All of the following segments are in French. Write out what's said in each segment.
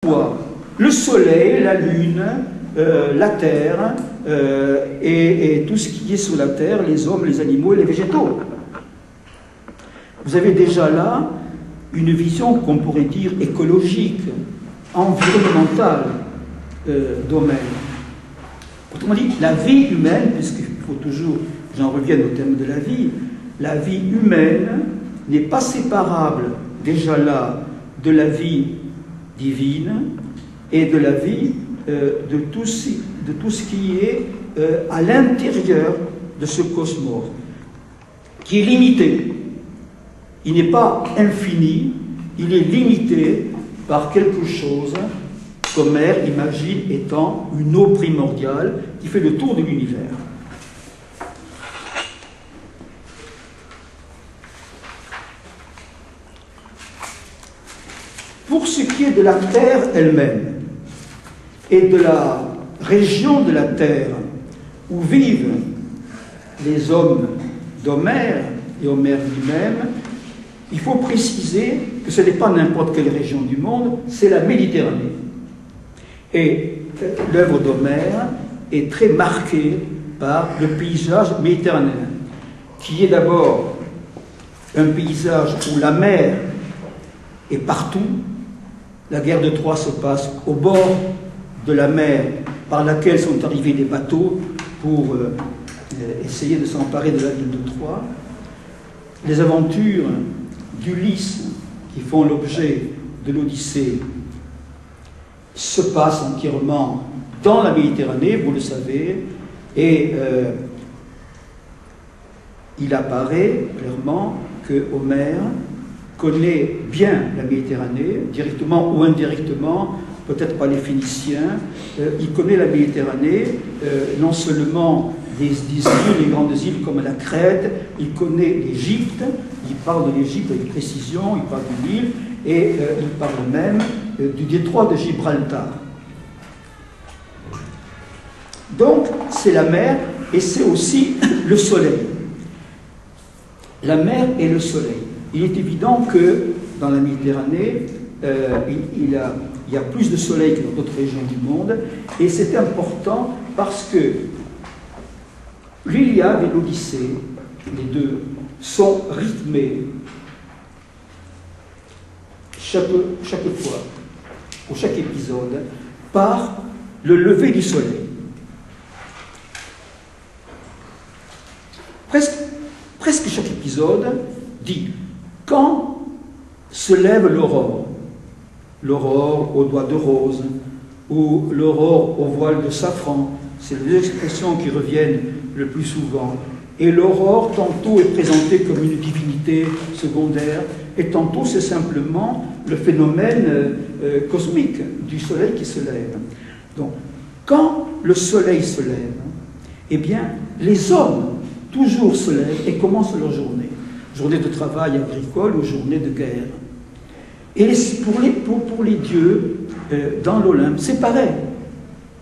Le soleil, la lune, la terre et tout ce qui est sur la terre, les hommes, les animaux et les végétaux. Vous avez déjà là une vision qu'on pourrait dire écologique, environnementale domaine. Autrement dit, la vie humaine, puisqu'il faut toujours, j'en revienne au thème de la vie humaine n'est pas séparable déjà là de la vie divine et de la vie de tout ce qui est à l'intérieur de ce cosmos, qui est limité. Il n'est pas infini, il est limité par quelque chose qu'Homère imagine étant une eau primordiale qui fait le tour de l'univers. Pour ce qui est de la Terre elle-même et de la région de la Terre où vivent les hommes d'Homère et Homère lui-même, il faut préciser que ce n'est pas n'importe quelle région du monde, c'est la Méditerranée. Et l'œuvre d'Homère est très marquée par le paysage méditerranéen, qui est d'abord un paysage où la mer est partout. La guerre de Troie se passe au bord de la mer par laquelle sont arrivés des bateaux pour essayer de s'emparer de la ville de Troie. Les aventures d'Ulysse, qui font l'objet de l'Odyssée, se passent entièrement dans la Méditerranée, vous le savez, et il apparaît clairement que Homère connaît bien la Méditerranée, directement ou indirectement, peut-être pas les Phéniciens, il connaît la Méditerranée, non seulement des îles, les grandes îles comme la Crète, il connaît l'Égypte, il parle de l'Égypte avec précision, il parle du Nil, et il parle même du détroit de Gibraltar. Donc, c'est la mer, et c'est aussi le soleil. La mer et le soleil. Il est évident que dans la Méditerranée, il y a plus de soleil que dans d'autres régions du monde, et c'est important parce que l'Iliade et l'Odyssée, les deux, sont rythmés chaque fois, pour chaque épisode, par le lever du soleil. Presque chaque épisode dit quand se lève l'aurore, l'aurore aux doigts de rose, ou l'aurore au voile de safran, c'est les deux expressions qui reviennent le plus souvent. Et l'aurore, tantôt, est présentée comme une divinité secondaire, et tantôt, c'est simplement le phénomène cosmique du soleil qui se lève. Donc, quand le soleil se lève, eh bien, les hommes, toujours se lèvent et commencent leur journée. Journée de travail agricole ou journée de guerre. Et pour les dieux, dans l'Olympe, c'est pareil.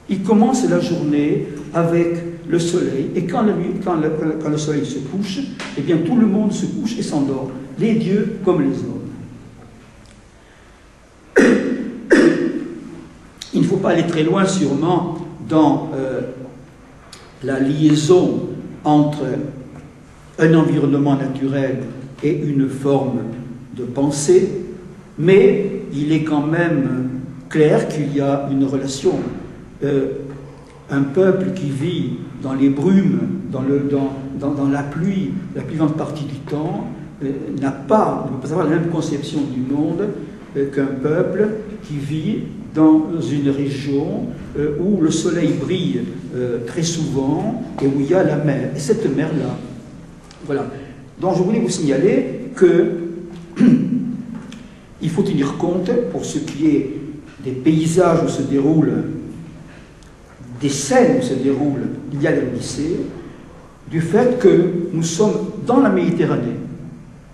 Ils commencent la journée avec le soleil, et quand le soleil se couche, eh bien tout le monde se couche et s'endort, les dieux comme les hommes. Il ne faut pas aller très loin sûrement dans la liaison entre un environnement naturel et une forme de pensée, mais il est quand même clair qu'il y a une relation. Un peuple qui vit dans les brumes, dans la pluie, la plus grande partie du temps, ne peut pas avoir la même conception du monde qu'un peuple qui vit dans une région où le soleil brille très souvent et où il y a la mer. Et cette mer-là, voilà. Donc je voulais vous signaler que il faut tenir compte, pour ce qui est des paysages où se déroulent, des scènes où se déroule l'Iliade et l'Odyssée, du fait que nous sommes dans la Méditerranée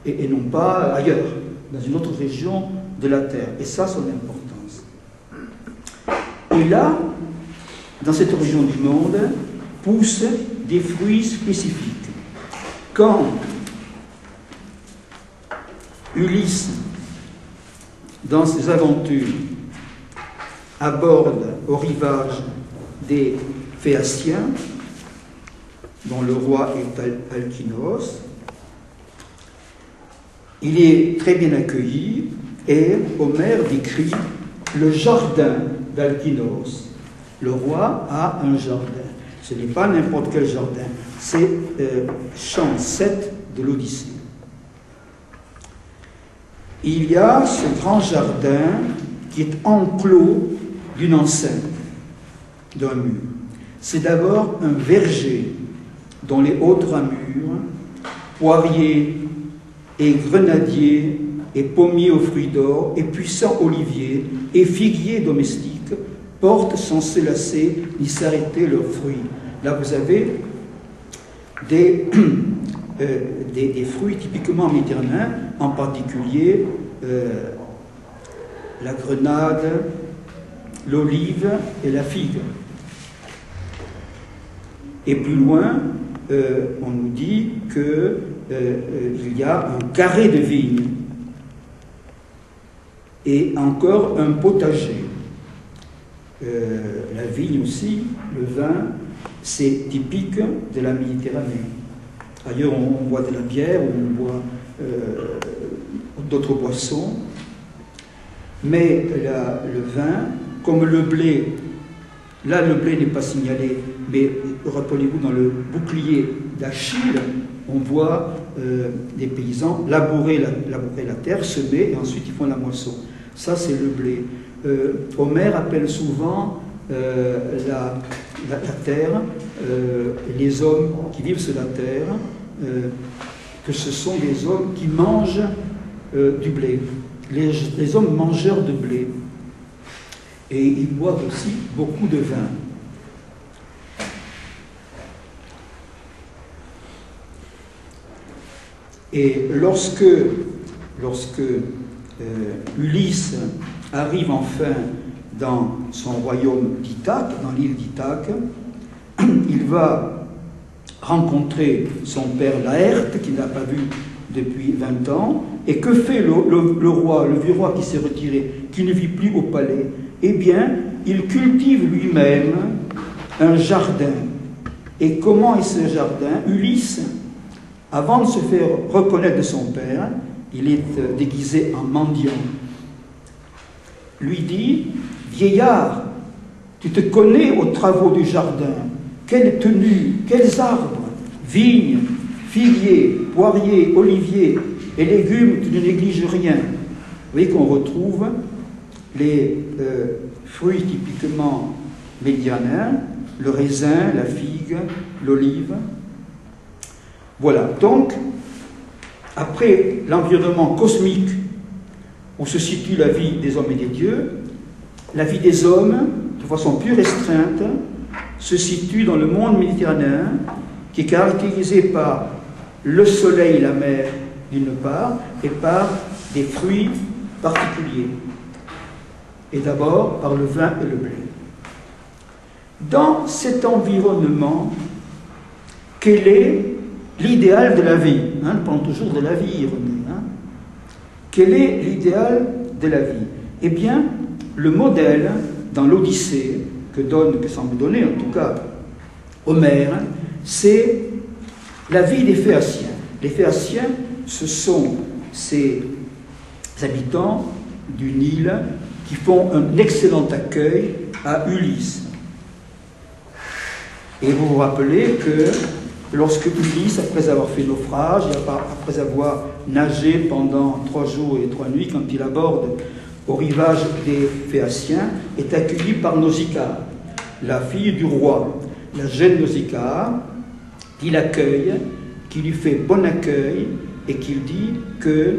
et non pas ailleurs, dans une autre région de la Terre. Et ça, son importance. Et là, dans cette région du monde, poussent des fruits spécifiques. Quand Ulysse, dans ses aventures, aborde au rivage des Phéaciens, dont le roi est Alkinoos. Il est très bien accueilli et Homère décrit le jardin d'Alkinoos. Le roi a un jardin. Ce n'est pas n'importe quel jardin. C'est chant 7 de l'Odyssée. Il y a ce grand jardin qui est enclos d'une enceinte, d'un mur. C'est d'abord un verger dont les hautes ramures, poiriers et grenadiers et pommiers aux fruits d'or et puissants oliviers et figuiers domestiques portent sans se lasser ni s'arrêter leurs fruits. Là, vous avez des fruits typiquement méditerranéens, en particulier la grenade, l'olive et la figue. Et plus loin, on nous dit qu'il y a un carré de vigne et encore un potager. La vigne aussi, le vin, c'est typique de la Méditerranée. Ailleurs, on boit de la bière ou on boit d'autres boissons. Mais le vin, comme le blé, là le blé n'est pas signalé, mais rappelez-vous, dans le bouclier d'Achille, on voit des paysans labourer la terre, semer, et ensuite ils font la moisson. Ça, c'est le blé. Homère appelle souvent la terre, les hommes qui vivent sur la terre, que ce sont des hommes qui mangent du blé, les hommes mangeurs de blé. Et ils boivent aussi beaucoup de vin. Et lorsque Ulysse arrive enfin dans son royaume d'Ithaque, dans l'île d'Ithaque, il va rencontrer son père Laërte, qu'il n'a pas vu depuis 20 ans. Et que fait le roi, le vieux roi qui s'est retiré, qui ne vit plus au palais? Eh bien, il cultive lui-même un jardin. Et comment est ce jardin? Ulysse, avant de se faire reconnaître de son père, il est déguisé en mendiant, lui dit: vieillard, tu te connais aux travaux du jardin, quelle tenue, quels arbres, vignes, figuiers, poiriers, oliviers et légumes, tu ne négliges rien. Vous voyez qu'on retrouve les fruits typiquement méditerranéens, le raisin, la figue, l'olive. Voilà, donc, après l'environnement cosmique où se situe la vie des hommes et des dieux, la vie des hommes, de façon plus restreinte, se situe dans le monde méditerranéen, qui est caractérisé par le soleil et la mer, d'une part, et par des fruits particuliers. Et d'abord par le vin et le blé. Dans cet environnement, quel est l'idéal de la vie? Nous parlons toujours de la vie, René. Quel est l'idéal de la vie? Eh bien, le modèle dans l'Odyssée que semble donner, en tout cas, Homère, c'est la vie des Phéaciens. Les Phéaciens, ce sont ces habitants d'une île qui font un excellent accueil à Ulysse. Et vous vous rappelez que lorsque Ulysse, après avoir fait naufrage, après avoir nagé pendant 3 jours et 3 nuits, quand il aborde au rivage des Phéaciens, est accueilli par Nausicaa, la fille du roi, la jeune Nausicaa, qui l'accueille, qui lui fait bon accueil et qui dit que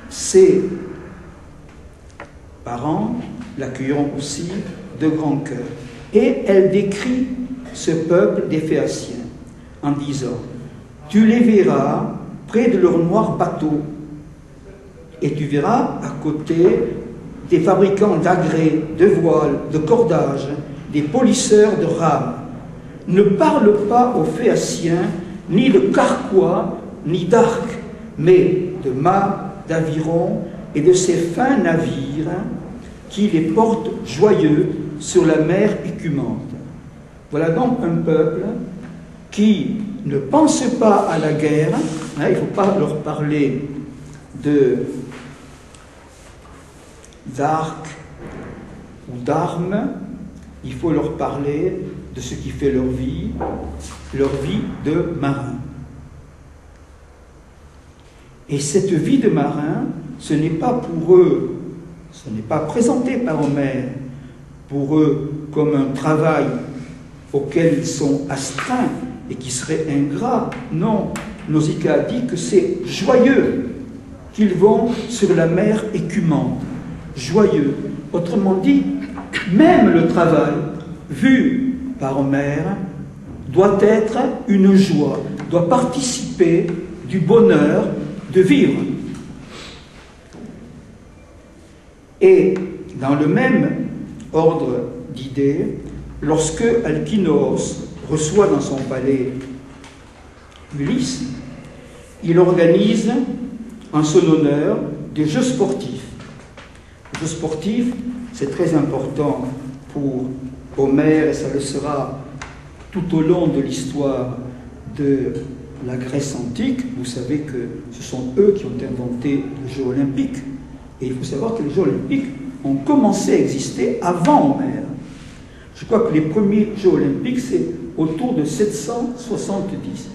ses parents l'accueilleront aussi de grand cœur. Et elle décrit ce peuple des Phéaciens en disant: tu les verras près de leurs noirs bateaux, et tu verras à côté des fabricants d'agrès, de voiles, de cordages, des polisseurs de rames. Ne parle pas aux Phéaciens ni de carquois ni d'arcs, mais de mâts, d'avirons et de ces fins navires qui les portent joyeux sur la mer écumante. Voilà donc un peuple qui ne pense pas à la guerre, hein, il ne faut pas leur parler d'arcs ou d'armes, il faut leur parler de ce qui fait leur vie de marin. Et cette vie de marin, ce n'est pas pour eux, ce n'est pas présenté par Homère pour eux comme un travail auquel ils sont astreints et qui serait ingrat. Non, Nausicaa dit que c'est joyeux qu'ils vont sur la mer écumante. Joyeux. Autrement dit, même le travail, vu par Homère, doit être une joie, doit participer du bonheur de vivre. Et dans le même ordre d'idées, lorsque Alkinoos reçoit dans son palais Ulysse, il organise en son honneur des jeux sportifs. Les jeux sportifs, c'est très important pour Homère, et ça le sera tout au long de l'histoire de la Grèce antique. Vous savez que ce sont eux qui ont inventé les Jeux olympiques. Et il faut savoir que les Jeux olympiques ont commencé à exister avant Homère. Je crois que les premiers Jeux olympiques, c'est autour de 770.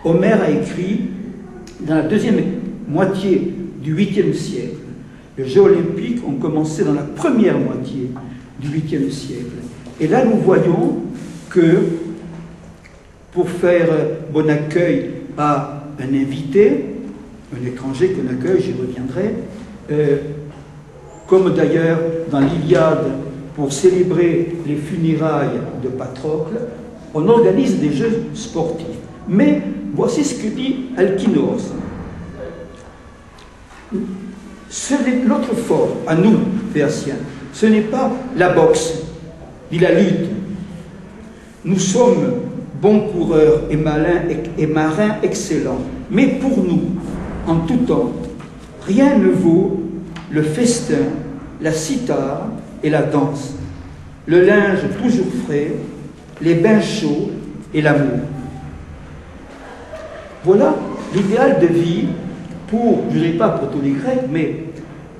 Homère a écrit dans la deuxième moitié du 8e siècle. Les Jeux olympiques ont commencé dans la première moitié du 8e siècle. Et là, nous voyons que pour faire bon accueil à un invité, un étranger qu'on accueille, j'y reviendrai, comme d'ailleurs dans l'Iliade, pour célébrer les funérailles de Patrocle, on organise des jeux sportifs. Mais voici ce que dit Alkinoos. L'autre fort, à nous, Phéaciens, ce n'est pas la boxe, ni la lutte. Nous sommes bons coureurs et malins et marins excellents. Mais pour nous, en tout temps, rien ne vaut le festin, la cithare et la danse, le linge toujours frais, les bains chauds et l'amour. Voilà l'idéal de vie pour, je ne dirais pas pour tous les Grecs, mais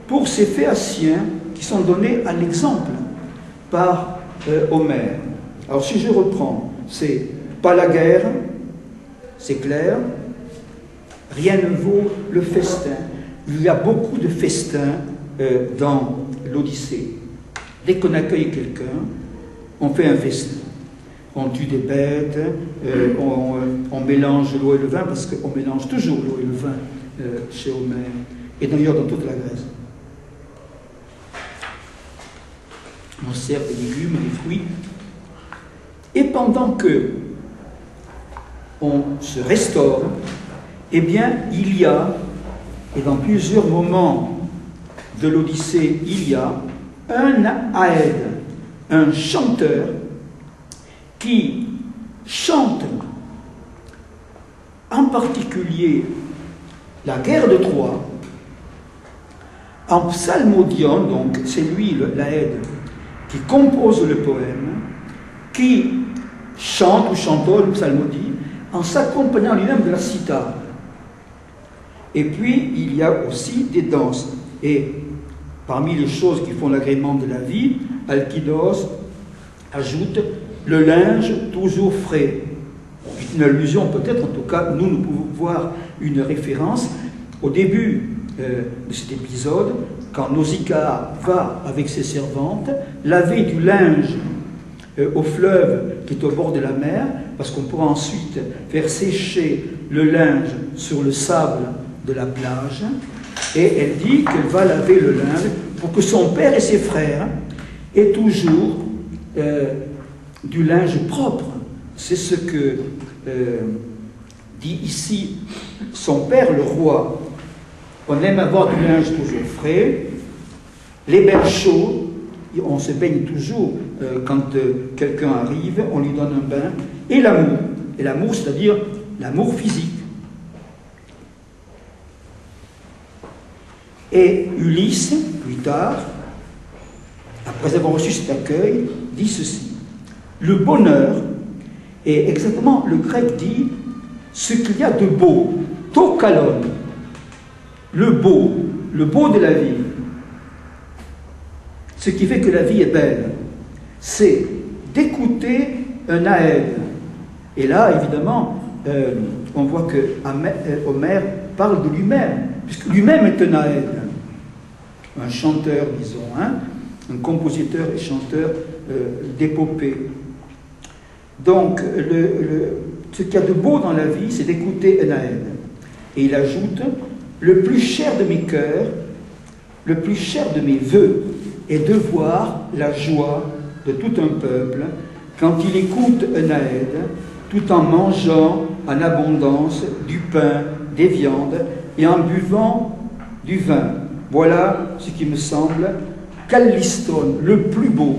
pour ces Phéaciens qui sont donnés à l'exemple par Homère. Alors si je reprends, c'est pas la guerre, c'est clair, rien ne vaut le festin. Il y a beaucoup de festins dans l'Odyssée. Dès qu'on accueille quelqu'un, on fait un festin. On tue des bêtes, on mélange l'eau et le vin, parce qu'on mélange toujours l'eau et le vin chez Homère, et d'ailleurs dans toute la Grèce. On sert des légumes, des fruits, et pendant que on se restaure, eh bien, il y a, et dans plusieurs moments de l'Odyssée, il y a un aède, un chanteur qui chante en particulier la guerre de Troie en psalmodion, donc c'est lui, l'Aède, qui compose le poème, qui chante ou chantonne, psalmodie, en s'accompagnant lui-même de la cithare. Et puis, il y a aussi des danses. Et parmi les choses qui font l'agrément de la vie, Alkinoos ajoute le linge toujours frais. C'est une allusion peut-être, en tout cas, nous pouvons voir une référence au début de cet épisode, quand Nausicaa va avec ses servantes laver du linge au fleuve qui est au bord de la mer, parce qu'on pourra ensuite faire sécher le linge sur le sable de la plage, et elle dit qu'elle va laver le linge pour que son père et ses frères aient toujours du linge propre. C'est ce que dit ici son père, le roi. On aime avoir du linge toujours frais, les bains chauds, on se baigne toujours quand quelqu'un arrive, on lui donne un bain, et l'amour. Et l'amour, c'est-à-dire l'amour physique. Et Ulysse, plus tard, après avoir reçu cet accueil, dit ceci. Le bonheur est exactement, le grec dit, ce qu'il y a de beau, to kalon, le beau de la vie. Ce qui fait que la vie est belle, c'est d'écouter un aède. Et là, évidemment, on voit que Homère parle de lui-même, puisque lui-même est un aède. Un chanteur, disons, hein, un compositeur et chanteur d'épopée. Donc, ce qu'il y a de beau dans la vie, c'est d'écouter un aède. Et il ajoute, le plus cher de mes cœurs, le plus cher de mes vœux, est de voir la joie de tout un peuple quand il écoute un aède, tout en mangeant en abondance du pain, des viandes, et en buvant du vin. Voilà ce qui me semble kalliston, le plus beau.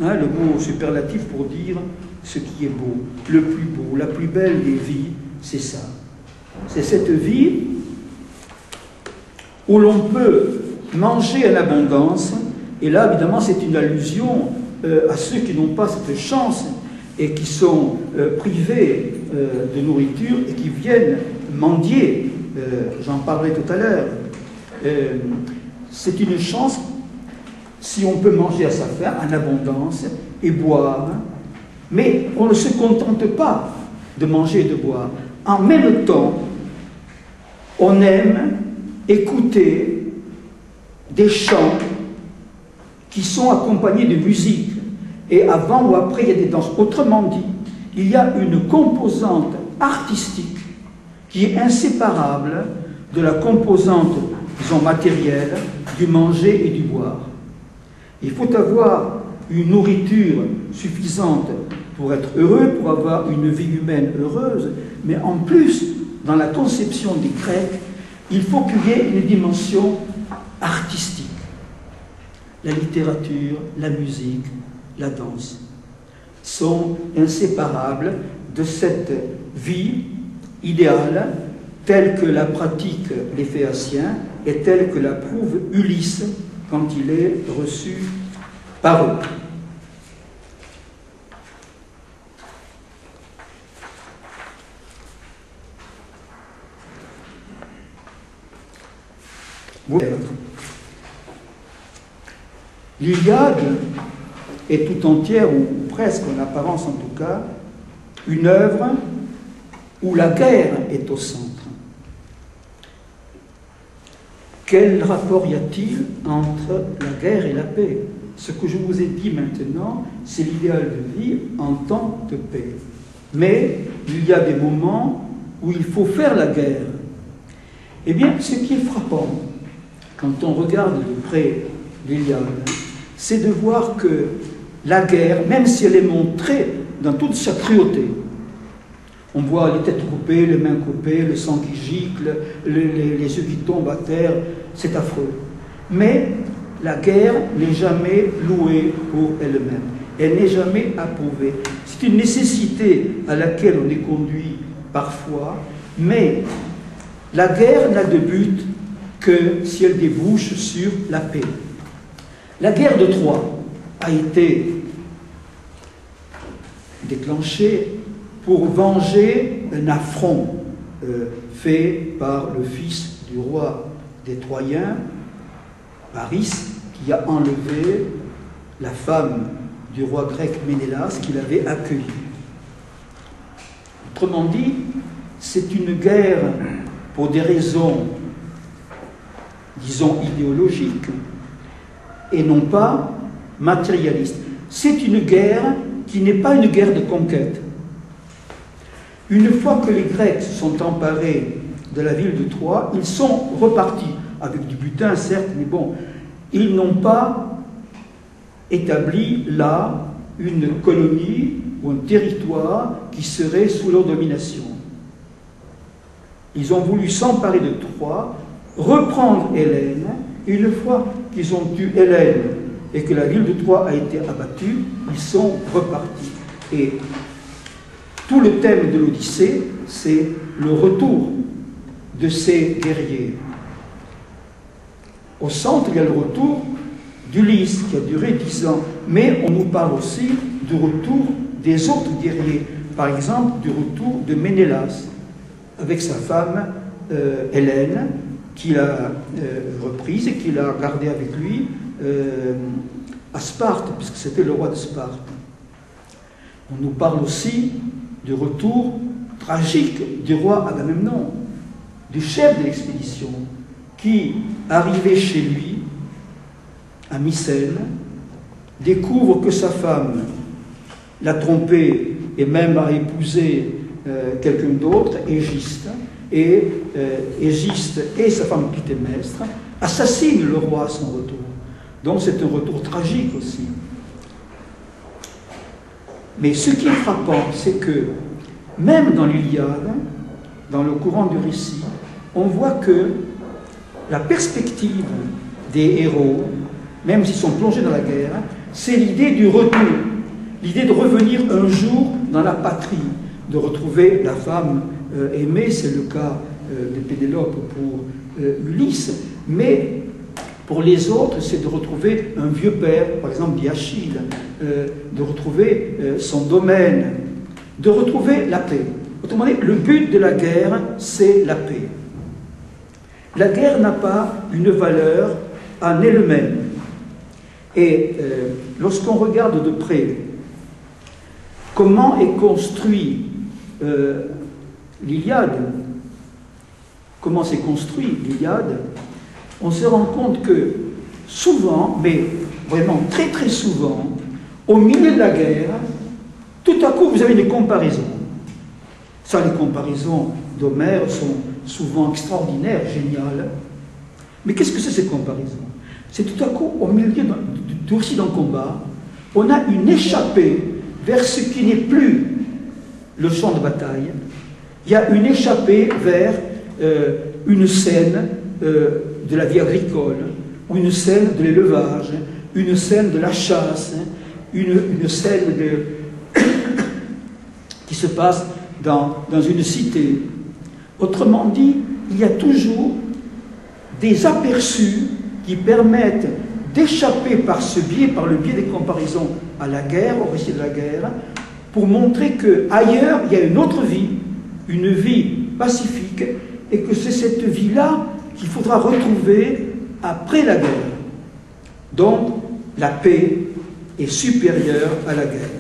Hein, le mot superlatif pour dire ce qui est beau, le plus beau, la plus belle des vies, c'est ça. C'est cette vie où l'on peut manger en abondance, et là, évidemment, c'est une allusion à ceux qui n'ont pas cette chance et qui sont privés de nourriture et qui viennent mendier. J'en parlerai tout à l'heure. C'est une chance si on peut manger à sa faim, en abondance, et boire. Mais on ne se contente pas de manger et de boire. En même temps, on aime écouter des chants qui sont accompagnés de musique. Et avant ou après, il y a des danses. Autrement dit, il y a une composante artistique qui est inséparable de la composante, disons, matérielle, du manger et du boire. Il faut avoir une nourriture suffisante pour être heureux, pour avoir une vie humaine heureuse, mais en plus, dans la conception des Grecs, il faut qu'il y ait une dimension artistique. La littérature, la musique, la danse sont inséparables de cette vie idéale telle que la pratiquent les Phéaciens et telle que la prouve Ulysse quand il est reçu par eux. L'Iliade est tout entière, ou presque en apparence en tout cas, une œuvre où la guerre est au centre. Quel rapport y a-t-il entre la guerre et la paix? Ce que je vous ai dit maintenant, c'est l'idéal de vie en temps de paix. Mais il y a des moments où il faut faire la guerre. Eh bien, ce qui est frappant, quand on regarde de près l'Iliade, c'est de voir que la guerre, même si elle est montrée dans toute sa cruauté, on voit les têtes coupées, les mains coupées, le sang qui gicle, les yeux qui tombent à terre, c'est affreux. Mais la guerre n'est jamais louée pour elle-même. Elle n'est jamais approuvée. C'est une nécessité à laquelle on est conduit parfois, mais la guerre n'a de but que si elle débouche sur la paix. La guerre de Troie a été déclenchée pour venger un affront fait par le fils du roi des Troyens, Paris, qui a enlevé la femme du roi grec Ménélas qu'il avait accueillie. Autrement dit, c'est une guerre pour des raisons, disons, idéologiques, et non pas matérialistes. C'est une guerre qui n'est pas une guerre de conquête. Une fois que les Grecs se sont emparés de la ville de Troie, ils sont repartis, avec du butin certes, mais bon, ils n'ont pas établi là une colonie ou un territoire qui serait sous leur domination. Ils ont voulu s'emparer de Troie, reprendre Hélène, et une fois qu'ils ont eu Hélène et que la ville de Troie a été abattue, ils sont repartis. Et tout le thème de l'Odyssée, c'est le retour de ces guerriers. Au centre, il y a le retour d'Ulysse, qui a duré 10 ans. Mais on nous parle aussi du retour des autres guerriers. Par exemple, du retour de Ménélas, avec sa femme Hélène, qu'il a reprise et qu'il a gardée avec lui à Sparte, puisque c'était le roi de Sparte. On nous parle aussi du retour tragique du roi Agamemnon, du chef de l'expédition, qui, arrivé chez lui, à Mycène, découvre que sa femme l'a trompé et même a épousé quelqu'un d'autre, Égiste, et Égiste et sa femme Clytemnestre assassinent le roi à son retour. Donc c'est un retour tragique aussi. Mais ce qui est frappant, c'est que même dans l'Iliade, dans le courant du récit, on voit que la perspective des héros, même s'ils sont plongés dans la guerre, c'est l'idée du retour, l'idée de revenir un jour dans la patrie, de retrouver la femme aimée, c'est le cas de Pénélope pour Ulysse, mais pour les autres, c'est de retrouver un vieux père, par exemple d'Achille, de retrouver son domaine, de retrouver la paix. Autrement dit, le but de la guerre, c'est la paix. La guerre n'a pas une valeur en elle-même. Et lorsqu'on regarde de près comment est construit l'Iliade, on se rend compte que souvent, mais vraiment très très souvent, au milieu de la guerre, tout à coup vous avez des comparaisons. Ça, les comparaisons d'Homère sont souvent extraordinaires, géniales. Mais qu'est-ce que c'est ces comparaisons? C'est tout à coup, au milieu du récit d'un combat, on a une échappée vers ce qui n'est plus le champ de bataille. Il y a une échappée vers une scène de la vie agricole, ou une scène de l'élevage, une scène de la chasse, une scène qui se passe dans une cité. Autrement dit, il y a toujours des aperçus qui permettent d'échapper par le biais des comparaisons à la guerre, au récit de la guerre, pour montrer qu'ailleurs, il y a une autre vie, une vie pacifique, et que c'est cette vie-là qu'il faudra retrouver après la guerre. Donc, la paix est supérieure à la guerre.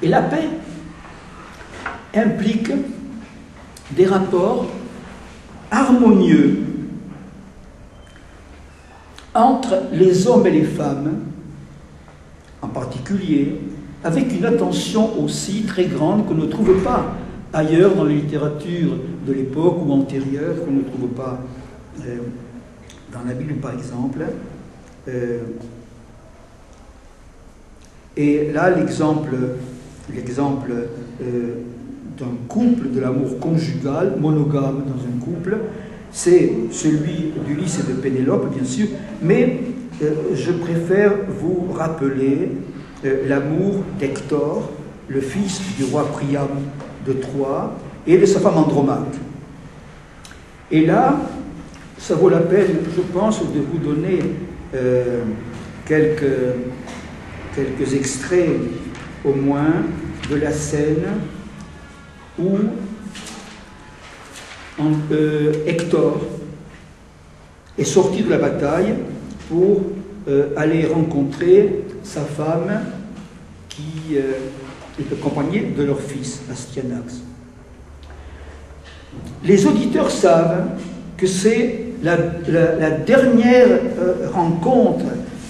Et la paix implique des rapports harmonieux entre les hommes et les femmes, en particulier, avec une attention aussi très grande qu'on ne trouve pas ailleurs dans les littératures de l'époque ou antérieure, qu'on ne trouve pas dans la Bible par exemple. Et là, l'exemple d'un couple, de l'amour conjugal, monogame dans un couple, c'est celui d'Ulysse et de Pénélope, bien sûr, mais je préfère vous rappeler l'amour d'Hector, le fils du roi Priam de Troie, et de sa femme Andromaque. Et là, ça vaut la peine, je pense, de vous donner quelques extraits, au moins, de la scène où Hector est sorti de la bataille pour aller rencontrer sa femme qui est accompagnée de leur fils, Astyanax. Les auditeurs savent que c'est la dernière rencontre,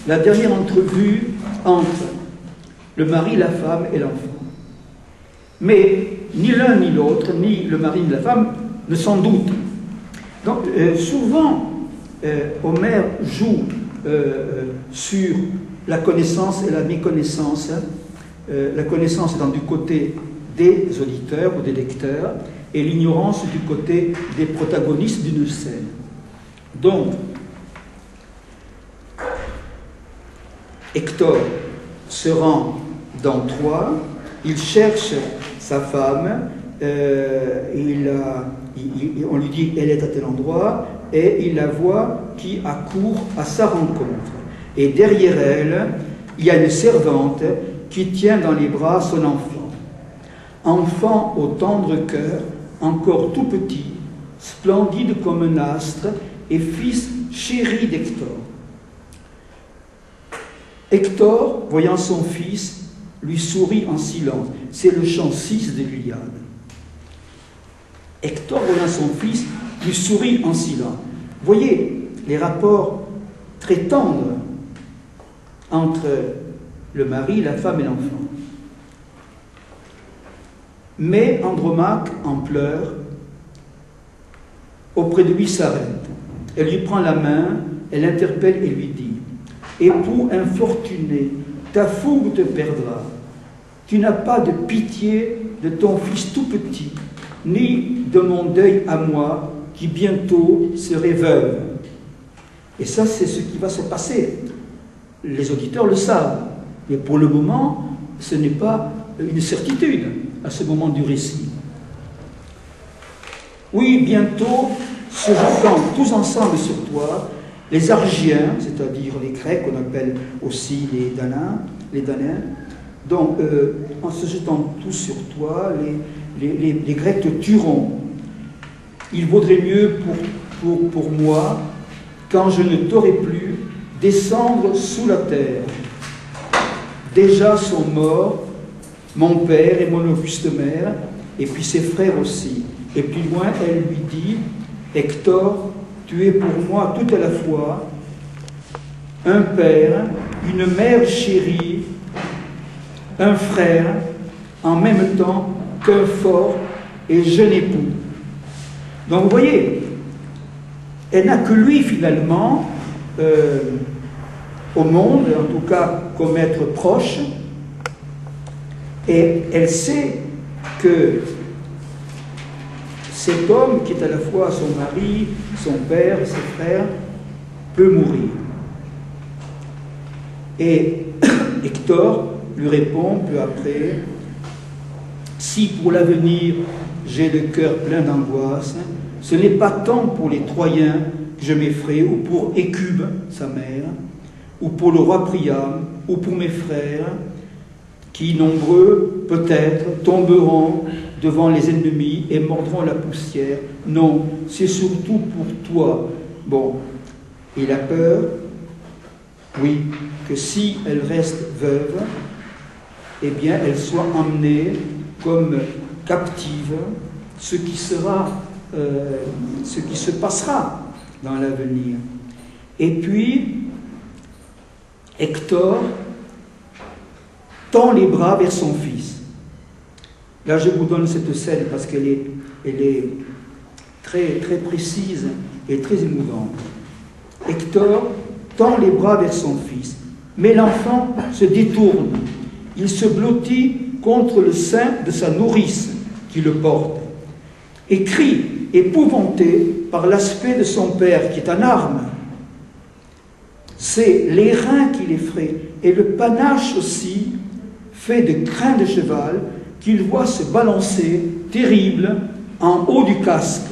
la dernière entrevue entre le mari, la femme et l'enfant. Mais ni l'un ni l'autre, ni le mari ni la femme, ne s'en doutent. Donc souvent, Homère joue sur la connaissance et la méconnaissance, la connaissance étant du côté des auditeurs ou des lecteurs, et l'ignorance du côté des protagonistes d'une scène. Donc, Hector se rend dans Troie il cherche sa femme, on lui dit elle est à tel endroit, et il la voit qui accourt à sa rencontre. Et derrière elle, il y a une servante qui tient dans les bras son enfant. Enfant au tendre cœur, encore tout petit, splendide comme un astre, et fils chéri d'Hector. Hector, voyant son fils, lui sourit en silence. C'est le chant 6 de l'Iliade. Hector, voyant son fils, lui sourit en silence. Voyez les rapports très tendres entre le mari, la femme et l'enfant. Mais Andromaque, en pleurs, auprès de lui s'arrête. Elle lui prend la main, elle l'interpelle et lui dit « Époux infortuné, ta fougue te perdra. Tu n'as pas de pitié de ton fils tout petit, ni de mon deuil à moi, qui bientôt serai veuve. » Et ça, c'est ce qui va se passer. Les auditeurs le savent, mais pour le moment, ce n'est pas une certitude à ce moment du récit. Oui, bientôt, se jetant tous ensemble sur toi, les Argiens, c'est-à-dire les Grecs, qu'on appelle aussi les Danaens, donc en se jetant tous sur toi, les Grecs te tueront. Il vaudrait mieux pour moi, quand je ne t'aurai plus, descendre sous la terre. Déjà sont morts mon père et mon auguste mère, et puis ses frères aussi. Et plus loin, elle lui dit, Hector, tu es pour moi tout à la fois un père, une mère chérie, un frère, en même temps qu'un fort et jeune époux. Donc vous voyez, elle n'a que lui finalement au monde, en tout cas comme être proche, et elle sait que cet homme qui est à la fois son mari, son père et ses frères peut mourir. Et Hector lui répond peu après, si pour l'avenir j'ai le cœur plein d'angoisse, ce n'est pas tant pour les Troyens que je m'effraie, ou pour Écube, sa mère, ou pour le roi Priam, ou pour mes frères, qui, nombreux, peut-être, tomberont devant les ennemis et mordront la poussière. Non, c'est surtout pour toi. Bon, il a peur, oui, que si elle reste veuve, eh bien, elle soit emmenée comme captive, ce qui se passera dans l'avenir. Et puis, Hector tend les bras vers son fils. Là, je vous donne cette scène parce qu'elle est très, très précise et très émouvante. Hector tend les bras vers son fils, mais l'enfant se détourne. Il se blottit contre le sein de sa nourrice qui le porte et crie, épouvanté par l'aspect de son père qui est en armes. C'est les reins qui l'effraient et le panache aussi, fait de crins de cheval, qu'il voit se balancer, terrible, en haut du casque.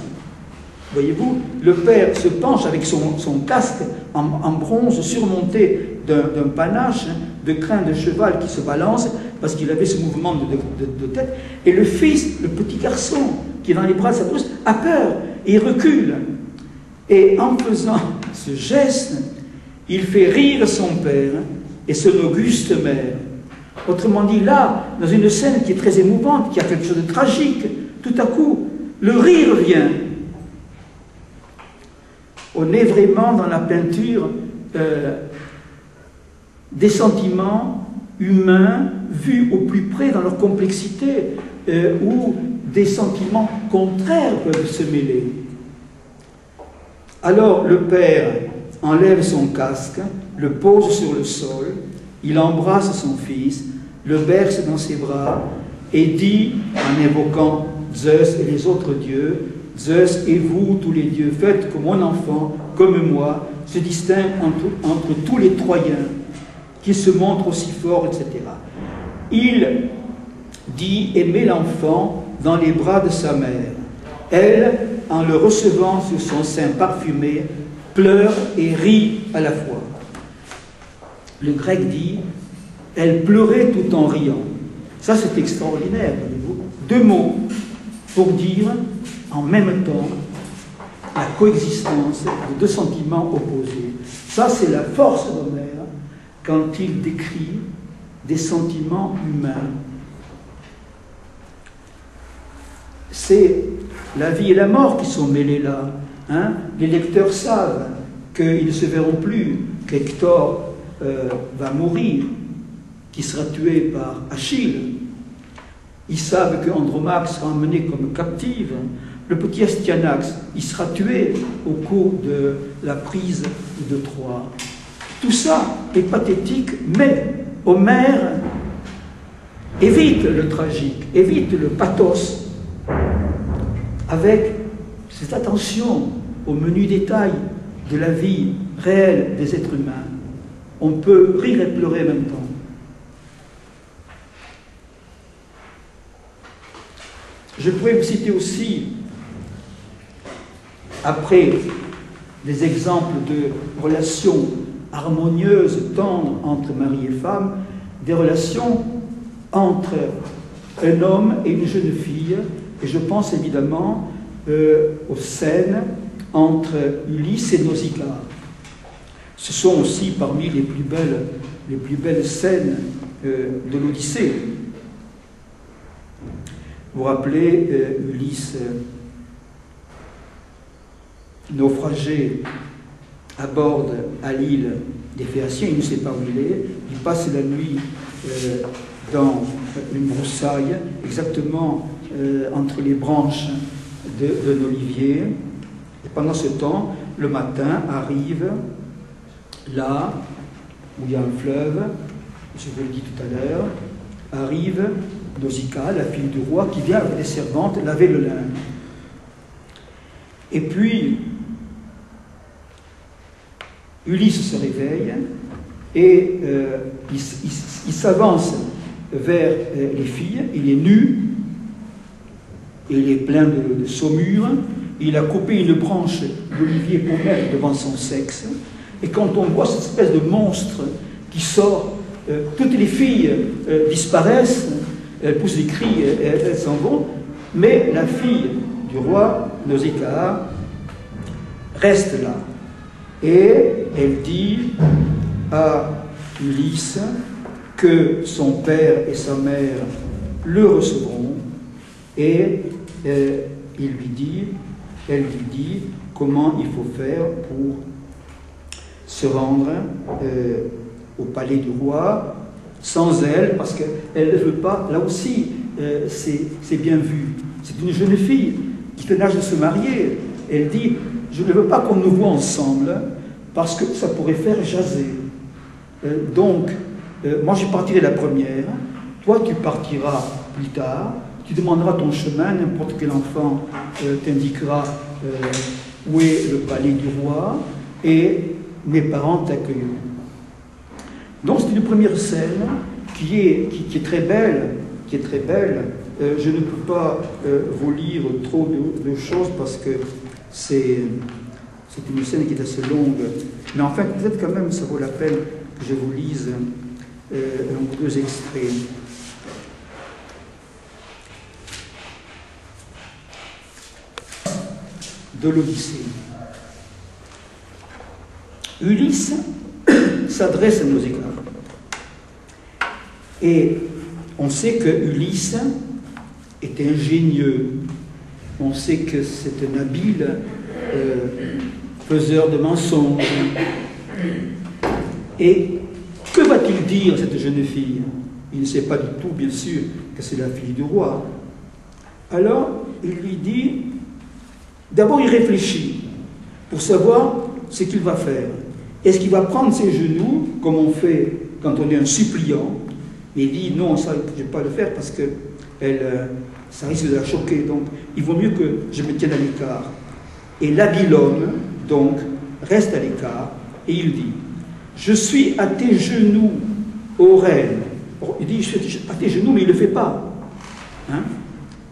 Voyez-vous, le père se penche avec son casque en bronze surmonté d'un panache, de crins de cheval qui se balance, parce qu'il avait ce mouvement de tête, et le fils, le petit garçon, qui est dans les bras de sa pousse, a peur, et il recule. Et en faisant ce geste, il fait rire son père et son auguste mère. Autrement dit, là, dans une scène qui est très émouvante, qui a quelque chose de tragique, tout à coup, le rire vient. On est vraiment dans la peinture des sentiments humains vus au plus près dans leur complexité, où des sentiments contraires peuvent se mêler. Alors le père enlève son casque, le pose sur le sol, il embrasse son fils, le berce dans ses bras et dit, en évoquant Zeus et les autres dieux, « Zeus et vous, tous les dieux, faites que mon enfant, comme moi, se distingue entre tous les Troyens, qui se montrent aussi forts, etc. » Il dit aimer l'enfant dans les bras de sa mère. Elle, en le recevant sur son sein parfumé, pleure et rit à la fois. Le grec dit, elle pleurait tout en riant. Ça, c'est extraordinaire, voyez-vous. Deux mots pour dire, en même temps, la coexistence de deux sentiments opposés. Ça, c'est la force d'Homère quand il décrit des sentiments humains. C'est la vie et la mort qui sont mêlés là. Hein? Les lecteurs savent qu'ils ne se verront plus, qu'Hector va mourir, qu'il sera tué par Achille. Ils savent qu'Andromaque sera emmené comme captive. Le petit Astyanax, il sera tué au cours de la prise de Troie. Tout ça est pathétique, mais Homère évite le tragique, évite le pathos, avec cette attention aux menus détails de la vie réelle des êtres humains. On peut rire et pleurer en même temps. Je pourrais vous citer aussi, après des exemples de relations harmonieuses, tendres entre mari et femme, des relations entre un homme et une jeune fille, et je pense évidemment aux scènes entre Ulysse et Nausicaa. Ce sont aussi parmi les plus belles scènes de l'Odyssée. Vous vous rappelez, Ulysse, naufragé, aborde à l'île des Phéaciens, il ne sait pas où il est, il passe la nuit dans une broussaille, exactement entre les branches d'un olivier. Et pendant ce temps, le matin arrive là où il y a un fleuve, je vous le dis tout à l'heure, arrive Nausicaa, la fille du roi, qui vient avec des servantes laver le linge. Et puis, Ulysse se réveille et il s'avance vers les filles, il est nu, il est plein de saumure, il a coupé une branche d'olivier pour mettre devant son sexe, et quand on voit cette espèce de monstre qui sort, toutes les filles disparaissent, elles poussent des cris, elles s'en vont, mais la fille du roi, Nausicaa, reste là. Et elle dit à Ulysse que son père et sa mère le recevront, et elle lui dit comment il faut faire pour se rendre au palais du roi sans elle, parce qu'elle ne veut pas, là aussi, c'est bien vu. C'est une jeune fille qui fait l'âge de se marier. Elle dit, je ne veux pas qu'on nous voit ensemble, parce que ça pourrait faire jaser. Donc, moi je partirai la première, toi tu partiras plus tard, tu demanderas ton chemin, n'importe quel enfant t'indiquera où est le palais du roi, et mes parents t'accueilleront. Donc c'est une première scène qui est très belle, je ne peux pas vous lire trop de choses parce que c'est une scène qui est assez longue, mais enfin peut-être quand même ça vaut la peine que je vous lise un ou deux extraits. De l'Odyssée. Ulysse s'adresse à Nausicaa. Et on sait que Ulysse est ingénieux. On sait que c'est un habile faiseur de mensonges. Et que va-t-il dire, cette jeune fille? Il ne sait pas du tout, bien sûr, que c'est la fille du roi. Alors, il lui dit, d'abord il réfléchit pour savoir ce qu'il va faire. Est-ce qu'il va prendre ses genoux, comme on fait quand on est un suppliant? Mais il dit, non, ça, je ne vais pas le faire parce que ça risque de la choquer. Donc, il vaut mieux que je me tienne à l'écart. Et l'habile homme, donc, reste à l'écart et il dit, je suis à tes genoux, ô reine. Il dit, je suis à tes genoux, mais il ne le fait pas. Hein?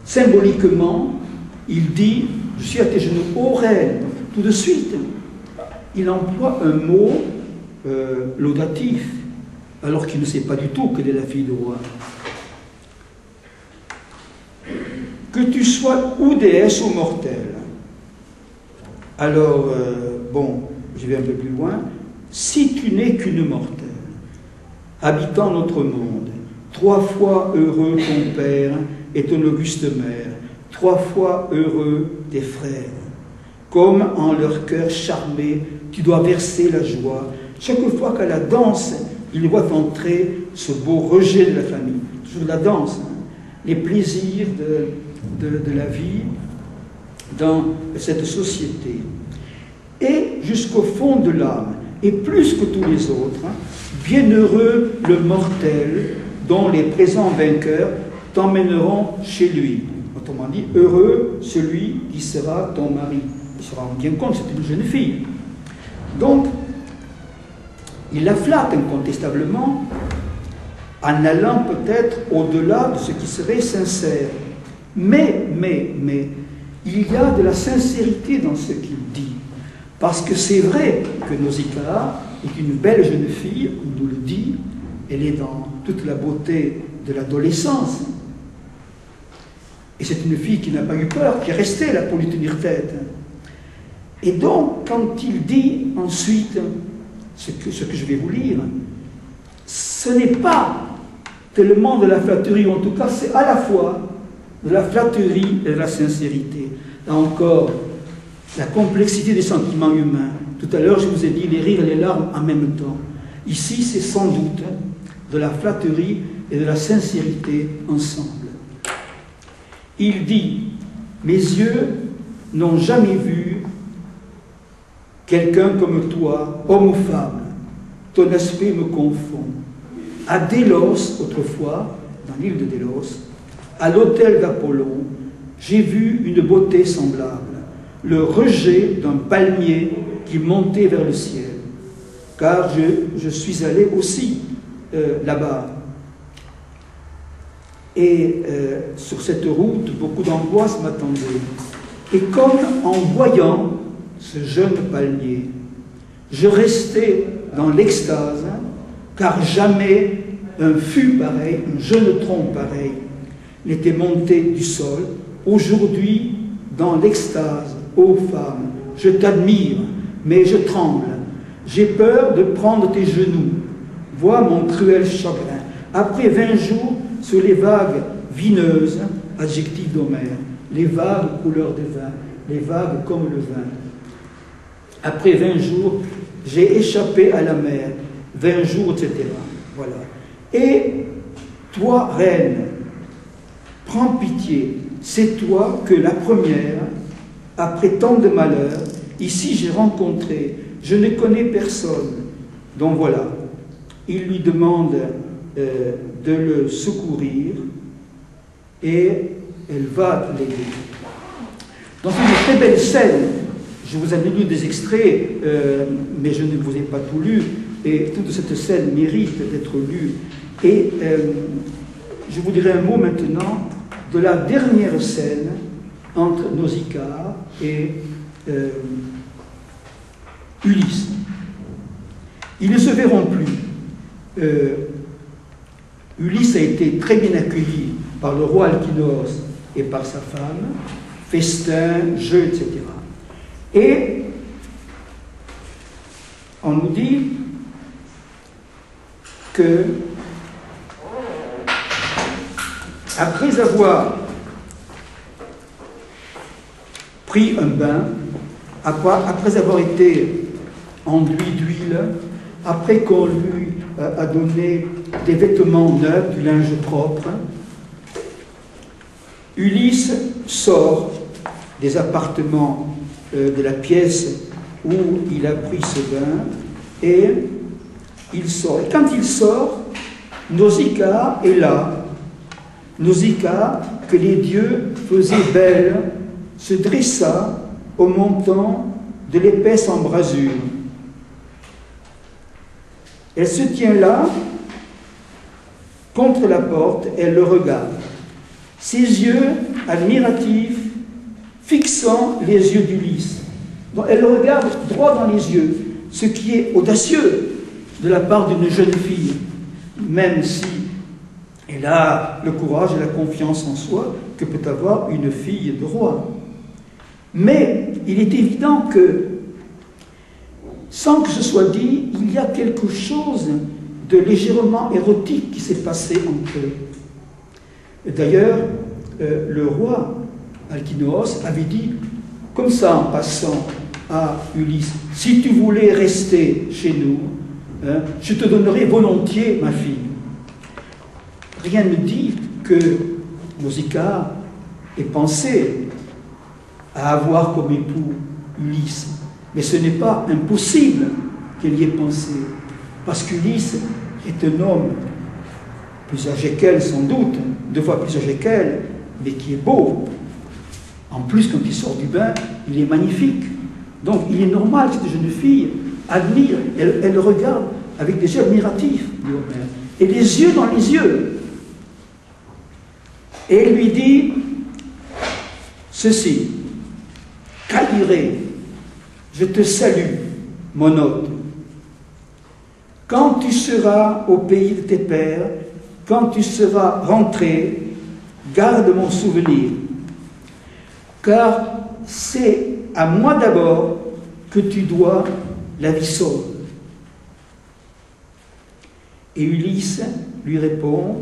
Symboliquement, il dit « Je suis à tes genoux, ô reine ». Tout de suite, il emploie un mot laudatif, alors qu'il ne sait pas du tout quelle est la fille du roi. Que tu sois ou déesse ou mortelle. Alors, bon, je vais un peu plus loin. Si tu n'es qu'une mortelle, habitant notre monde, 3 fois heureux ton père et ton auguste mère, 3 fois heureux tes frères, comme en leur cœur charmé, tu dois verser la joie. Chaque fois qu'à la danse, il voit entrer ce beau rejet de la famille. Toujours la danse, hein, les plaisirs de la vie dans cette société. Et jusqu'au fond de l'âme, et plus que tous les autres, hein, bienheureux le mortel dont les présents vainqueurs t'emmèneront chez lui. Autrement dit, heureux celui qui sera ton mari. Il se rend bien compte, c'est une jeune fille. Donc, il la flatte incontestablement, en allant peut-être au-delà de ce qui serait sincère. Mais, il y a de la sincérité dans ce qu'il dit. Parce que c'est vrai que Nausicaa est une belle jeune fille, on nous le dit, elle est dans toute la beauté de l'adolescence. Et c'est une fille qui n'a pas eu peur, qui est restée là pour lui tenir tête. Et donc, quand il dit ensuite ce que je vais vous lire, ce n'est pas tellement de la flatterie, ou en tout cas c'est à la fois de la flatterie et de la sincérité. Là encore, la complexité des sentiments humains. Tout à l'heure, je vous ai dit les rires et les larmes en même temps. Ici, c'est sans doute de la flatterie et de la sincérité ensemble. Il dit « Mes yeux n'ont jamais vu quelqu'un comme toi, homme ou femme. Ton aspect me confond. À Délos, autrefois, dans l'île de Délos, à l'autel d'Apollon, j'ai vu une beauté semblable, le rejet d'un palmier qui montait vers le ciel, car je suis allé aussi là-bas. Et sur cette route, beaucoup d'angoisse m'attendait. Et comme en voyant ce jeune palmier, je restais dans l'extase, car jamais un fût pareil, un jeune tronc pareil, n'était monté du sol. Aujourd'hui, dans l'extase, ô femme, je t'admire, mais je tremble. J'ai peur de prendre tes genoux. Vois mon cruel chagrin. Après 20 jours, sur les vagues vineuses, adjectif d'Homère, les vagues couleur de vin, les vagues comme le vin. Après 20 jours, j'ai échappé à la mer, 20 jours, etc. Voilà. Et toi, reine, prends pitié, c'est toi que la première, après tant de malheurs, ici j'ai rencontré, je ne connais personne. Donc voilà, il lui demande de le secourir et elle va l'aider. Dans une très belle scène, je vous ai lu des extraits, mais je ne vous ai pas tout lu, et toute cette scène mérite d'être lue. Et je vous dirai un mot maintenant de la dernière scène entre Nausicaa et Ulysse. Ils ne se verront plus. Ulysse a été très bien accueilli par le roi Alkinoos et par sa femme, festin, jeux, etc. Et on nous dit que après avoir pris un bain, après avoir été enduit d'huile, après qu'on lui a donné des vêtements neufs, du linge propre, Ulysse sort des appartements de la pièce où il a pris ce bain et il sort. Et quand il sort, Nausicaa est là. Nausicaa, que les dieux faisaient belle, se dressa au montant de l'épaisse embrasure. Elle se tient là, contre la porte, elle le regarde. ses yeux admiratifs fixant les yeux d'Ulysse. Donc elle le regarde droit dans les yeux, ce qui est audacieux de la part d'une jeune fille, même si elle a le courage et la confiance en soi que peut avoir une fille de roi. Mais il est évident que, sans que ce soit dit, il y a quelque chose de légèrement érotique qui s'est passé entre eux. D'ailleurs, le roi Alkinoos avait dit, comme ça en passant à Ulysse, « Si tu voulais rester chez nous, hein, je te donnerais volontiers ma fille. » Rien ne dit que Nausicaa ait pensé à avoir comme époux Ulysse. Mais ce n'est pas impossible qu'elle y ait pensé, parce qu'Ulysse est un homme plus âgé qu'elle sans doute, 2 fois plus âgé qu'elle, mais qui est beau. En plus, quand il sort du bain, il est magnifique. Donc il est normal que cette jeune fille admire, elle le regarde avec des yeux admiratifs, dit Homère, et les yeux dans les yeux. Et elle lui dit ceci, « Caliré, je te salue, mon hôte. Quand tu seras au pays de tes pères, quand tu seras rentré, garde mon souvenir, car c'est à moi d'abord que tu dois la vie sauve. » Et Ulysse lui répond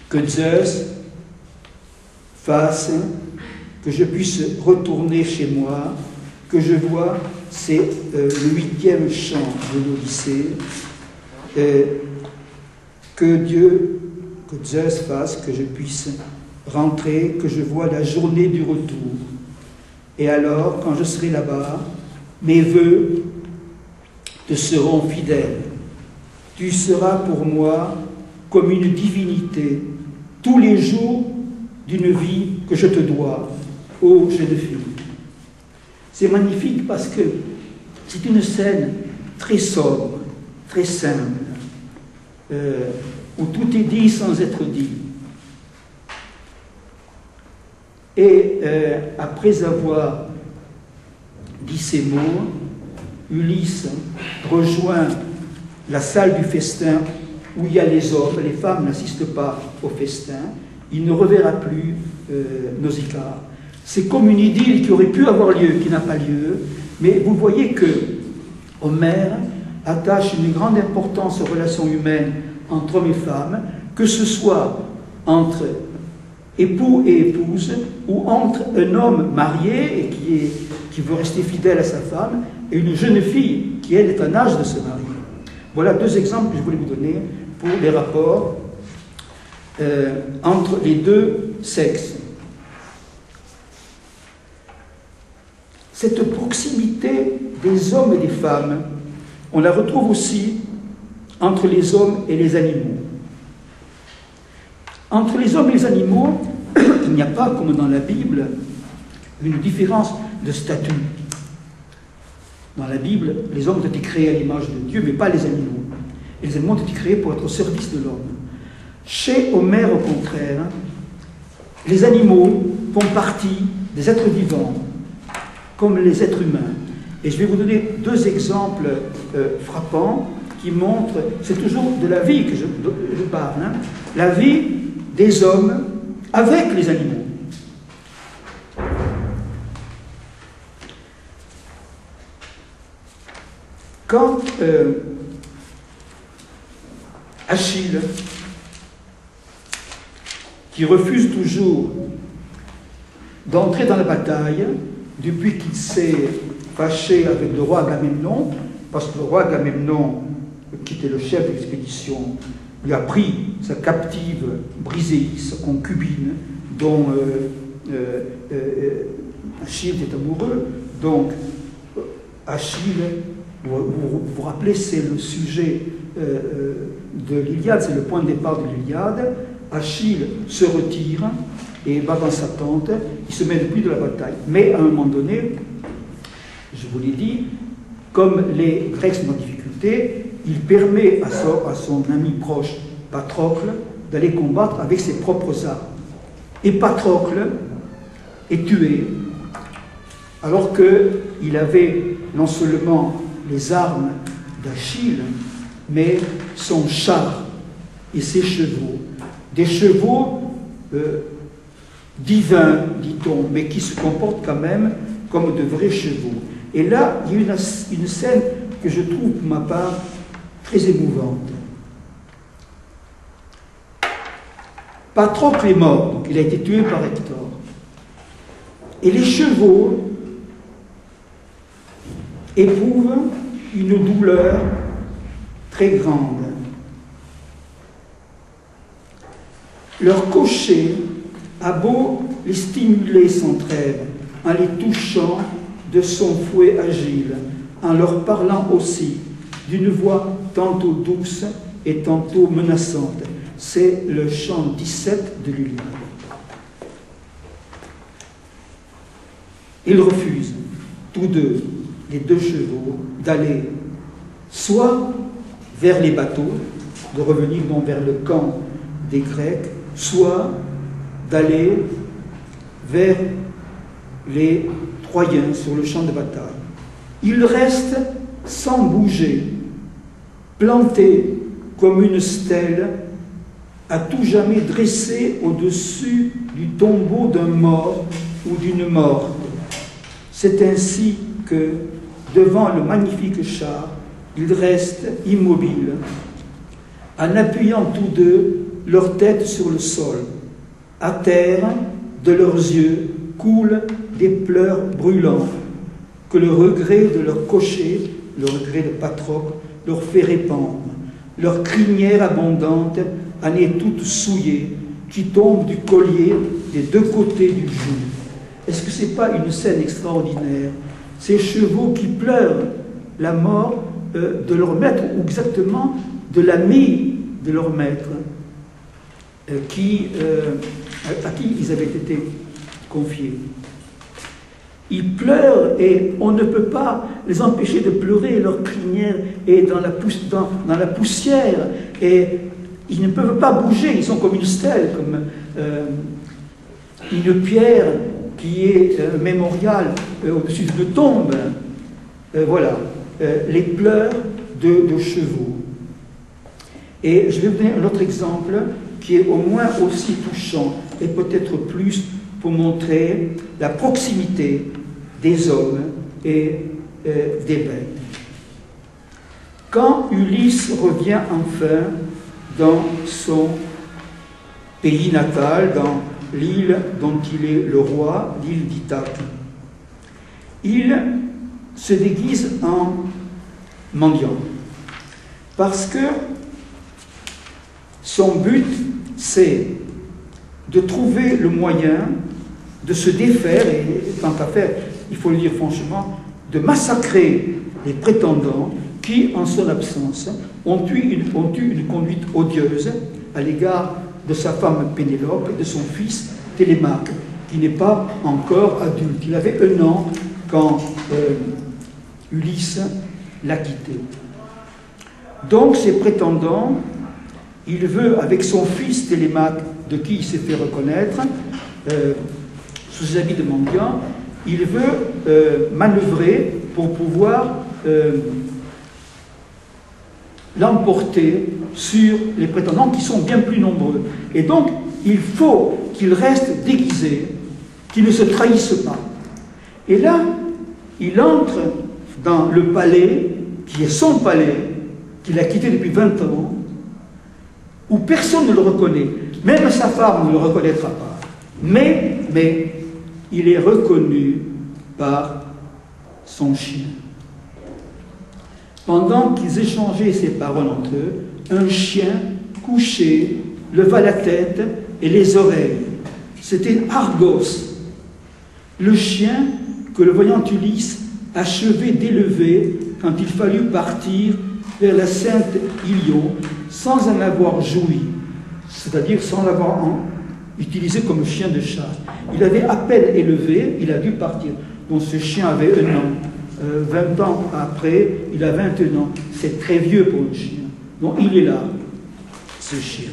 que Zeus fasse que je puisse retourner chez moi, que je vois, c'est le 8e chant de l'Odyssée, que Zeus fasse que je puisse rentrer, que je vois la journée du retour. Et alors, quand je serai là-bas, mes vœux te seront fidèles. Tu seras pour moi comme une divinité, tous les jours d'une vie que je te dois, ô jeune fille. C'est magnifique parce que c'est une scène très sobre, très simple, où tout est dit sans être dit. Et après avoir dit ces mots, Ulysse rejoint la salle du festin où il y a les hommes, les femmes n'assistent pas au festin, il ne reverra plus Nausicaa. C'est comme une idylle qui aurait pu avoir lieu, qui n'a pas lieu, mais vous voyez que Homère attache une grande importance aux relations humaines entre hommes et femmes, que ce soit entre époux et épouse, ou entre un homme marié et qui veut rester fidèle à sa femme, et une jeune fille qui, elle, est en âge de se marier. Voilà 2 exemples que je voulais vous donner pour les rapports entre les 2 sexes. Cette proximité des hommes et des femmes, on la retrouve aussi entre les hommes et les animaux. Entre les hommes et les animaux, il n'y a pas, comme dans la Bible, une différence de statut. Dans la Bible, les hommes ont été créés à l'image de Dieu, mais pas les animaux. Et les animaux ont été créés pour être au service de l'homme. Chez Homère, au contraire, les animaux font partie des êtres vivants, comme les êtres humains. Et je vais vous donner 2 exemples frappants qui montrent, c'est toujours de la vie que je parle, hein, la vie des hommes avec les animaux. Quand Achille, qui refuse toujours d'entrer dans la bataille, depuis qu'il s'est fâché avec le roi Agamemnon, parce que le roi Agamemnon, qui était le chef de l'expédition, lui a pris sa captive Briséis, sa concubine, dont Achille était amoureux. Donc, Achille, vous vous rappelez, c'est le sujet de l'Iliade, c'est le point de départ de l'Iliade. Achille se retire et va dans sa tente, il se mêle plus de la bataille. Mais à un moment donné, je vous l'ai dit, comme les Grecs sont en difficulté, il permet à son ami proche, Patrocle, d'aller combattre avec ses propres armes. Et Patrocle est tué, alors qu'il avait non seulement les armes d'Achille, mais son char et ses chevaux. Des chevaux divins, dit-on, mais qui se comportent quand même comme de vrais chevaux. Et là, il y a une scène que je trouve, pour ma part, très émouvante. Patrocle est mort, donc il a été tué par Hector. Et les chevaux éprouvent une douleur très grande. Leur cocher a beau les stimuler sans trêve, en les touchant de son fouet agile, en leur parlant aussi d'une voix tantôt douce et tantôt menaçante. C'est le chant 17 de l'Iliade. Ils refusent, tous deux, les deux chevaux, d'aller soit vers les bateaux, de revenir donc vers le camp des Grecs, soit d'aller vers les Troyens sur le champ de bataille. Ils restent sans bouger, plantés comme une stèle, à tout jamais dressée au-dessus du tombeau d'un mort ou d'une morte. C'est ainsi que, devant le magnifique char, ils restent immobiles, en appuyant tous deux leur tête sur le sol. À terre, de leurs yeux, coulent des pleurs brûlants que le regret de leur cocher, le regret de Patrocle, leur fait répandre. Leur crinière abondante en est toute souillée, qui tombe du collier des deux côtés du joug. Est-ce que ce n'est pas une scène extraordinaire? Ces chevaux qui pleurent la mort de leur maître, ou exactement de l'ami de leur maître, à qui ils avaient été confiés. Ils pleurent et on ne peut pas les empêcher de pleurer, leur crinière est dans la poussière et ils ne peuvent pas bouger, ils sont comme une stèle, comme une pierre qui est mémorial au-dessus d'une tombe. Voilà, les pleurs de chevaux. Et je vais vous donner un autre exemple qui est au moins aussi touchant et peut-être plus pour montrer la proximité des hommes et des bêtes. Quand Ulysse revient enfin dans son pays natal, dans l'île dont il est le roi, l'île d'Ithaque, il se déguise en mendiant. Parce que son but, c'est de trouver le moyen de se défaire, et tant qu'à faire, il faut le dire franchement, de massacrer les prétendants qui, en son absence, ont eu une conduite odieuse à l'égard de sa femme Pénélope et de son fils Télémaque, qui n'est pas encore adulte. Il avait 1 an quand Ulysse l'a quitté. Donc, ces prétendants, il veut, avec son fils Télémaque, de qui il s'est fait reconnaître, sous ses habits de mendiant, il veut manœuvrer pour pouvoir l'emporter sur les prétendants qui sont bien plus nombreux. Et donc, il faut qu'il reste déguisé, qu'il ne se trahisse pas. Et là, il entre dans le palais, qui est son palais, qu'il a quitté depuis 20 ans, où personne ne le reconnaît. Même sa femme ne le reconnaîtra pas. Mais il est reconnu par son chien. Pendant qu'ils échangeaient ces paroles entre eux, un chien couché leva la tête et les oreilles. C'était Argos, le chien que le voyant Ulysse achevait d'élever quand il fallut partir vers la sainte Ilion sans en avoir joui, c'est-à-dire sans l'avoir utilisé comme chien de chasse. Il avait à peine élevé, il a dû partir. Donc ce chien avait 1 an. 20 ans après, il a 21 ans. C'est très vieux pour un chien. Donc il est là, ce chien.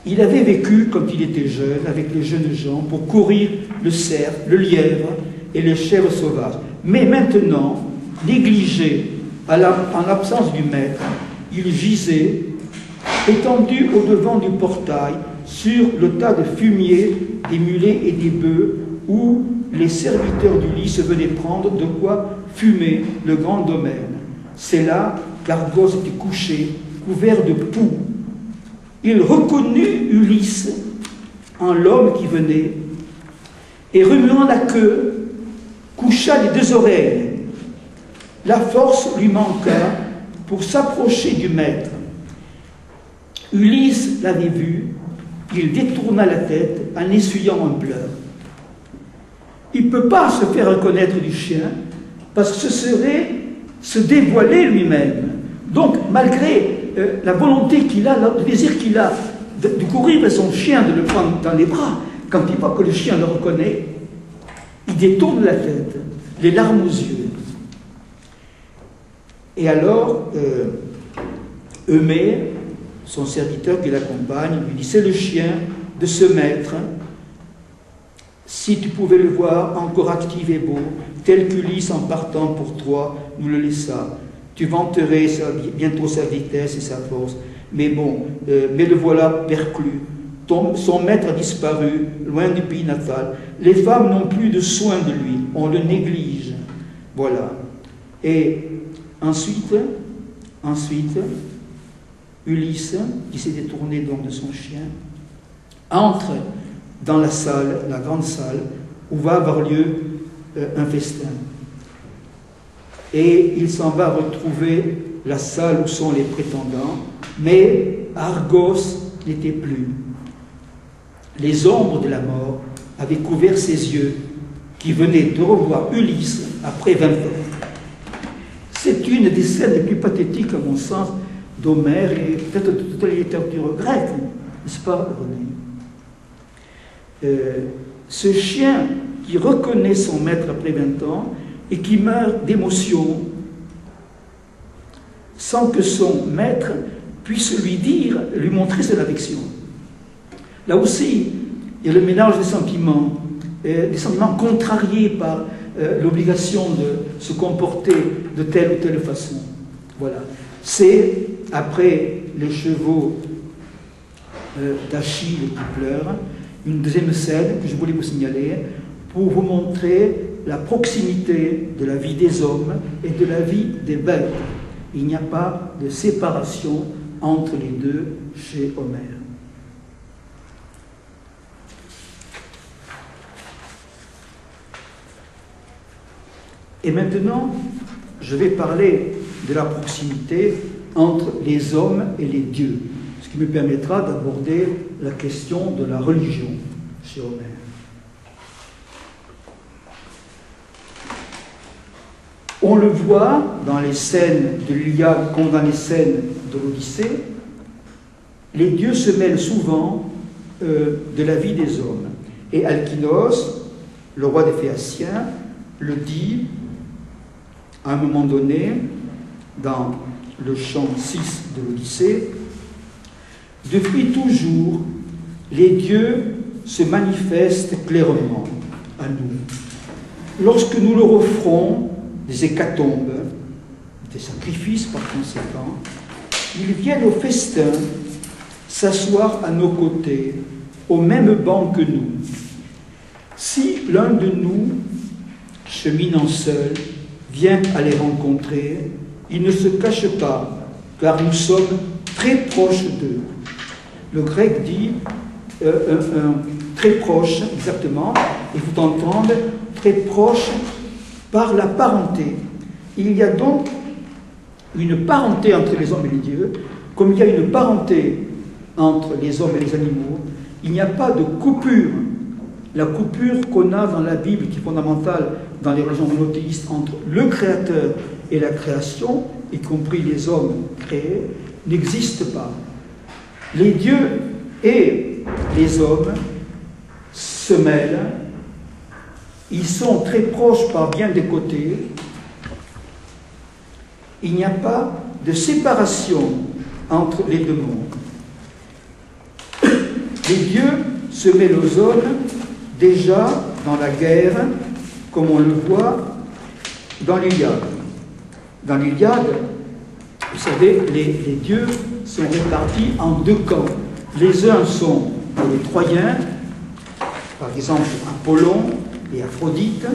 Il avait vécu, quand il était jeune, avec les jeunes gens, pour courir le cerf, le lièvre et les chèvres sauvages. Mais maintenant, négligé, en l'absence du maître, il gisait, étendu au-devant du portail, sur le tas de fumier des mulets et des bœufs, où les serviteurs du lit se venaient prendre de quoi fumer le grand domaine. C'est là qu'Argos était couché, couvert de poux. Il reconnut Ulysse en l'homme qui venait, et remuant la queue, coucha les deux oreilles. La force lui manqua pour s'approcher du maître. Ulysse l'avait vu, il détourna la tête en essuyant un pleur. Il ne peut pas se faire reconnaître du chien, parce que ce serait se dévoiler lui-même. Donc, malgré la volonté qu'il a, le désir qu'il a de courir vers son chien, de le prendre dans les bras, quand il voit que le chien le reconnaît, il détourne la tête, les larmes aux yeux. Et alors, Eumée, son serviteur qui l'accompagne, lui dit « C'est le chien de ce maître. Si tu pouvais le voir encore actif et beau, tel qu'Ulysse en partant pour toi nous le laissa. Tu vanterais bientôt sa vitesse et sa force. Mais bon, mais le voilà perclus. Son maître a disparu, loin du pays natal. Les femmes n'ont plus de soin de lui, on le néglige. » Voilà. Et ensuite, Ulysse, qui s'est détourné donc de son chien, entre dans la salle, la grande salle, où va avoir lieu un festin. Et il s'en va retrouver la salle où sont les prétendants, mais Argos n'était plus. Les ombres de la mort avaient couvert ses yeux, qui venaient de revoir Ulysse après 20 ans. C'est une des scènes les plus pathétiques, à mon sens, d'Homère et peut-être de toute la littérature grecque, n'est-ce pas, René? Ce chien qui reconnaît son maître après 20 ans et qui meurt d'émotion sans que son maître puisse lui montrer son affection. Là aussi, il y a le mélange des sentiments contrariés par l'obligation de se comporter de telle ou telle façon. Voilà. C'est, après les chevaux d'Achille qui pleurent, une deuxième scène que je voulais vous signaler pour vous montrer la proximité de la vie des hommes et de la vie des bêtes. Il n'y a pas de séparation entre les deux chez Homère. Et maintenant, je vais parler de la proximité entre les hommes et les dieux, ce qui me permettra d'aborder la question de la religion chez Homère. On le voit dans les scènes de l'Iliade comme dans les scènes de l'Odyssée, les dieux se mêlent souvent de la vie des hommes. Et Alkynos, le roi des Phéaciens, le dit à un moment donné, dans le chant 6 de l'Odyssée, « Depuis toujours, les dieux se manifestent clairement à nous. Lorsque nous leur offrons des hécatombes, des sacrifices par conséquent, ils viennent au festin s'asseoir à nos côtés, au même banc que nous. Si l'un de nous, cheminant seul, vient à les rencontrer, il ne se cache pas, car nous sommes très proches d'eux. » Le grec dit très proche, exactement, il faut entendre très proche par la parenté. Il y a donc une parenté entre les hommes et les dieux, comme il y a une parenté entre les hommes et les animaux. Il n'y a pas de coupure. La coupure qu'on a dans la Bible, qui est fondamentale dans les religions monothéistes, entre le Créateur et la création, y compris les hommes créés, n'existe pas. Les dieux et les hommes se mêlent, ils sont très proches par bien des côtés, il n'y a pas de séparation entre les deux mondes. les dieux se mêlent aux hommes déjà dans la guerre, comme on le voit dans l'Iliade. Dans l'Iliade, vous savez, les dieux sont répartis en deux camps. Les uns sont pour les Troyens, par exemple Apollon et Aphrodite,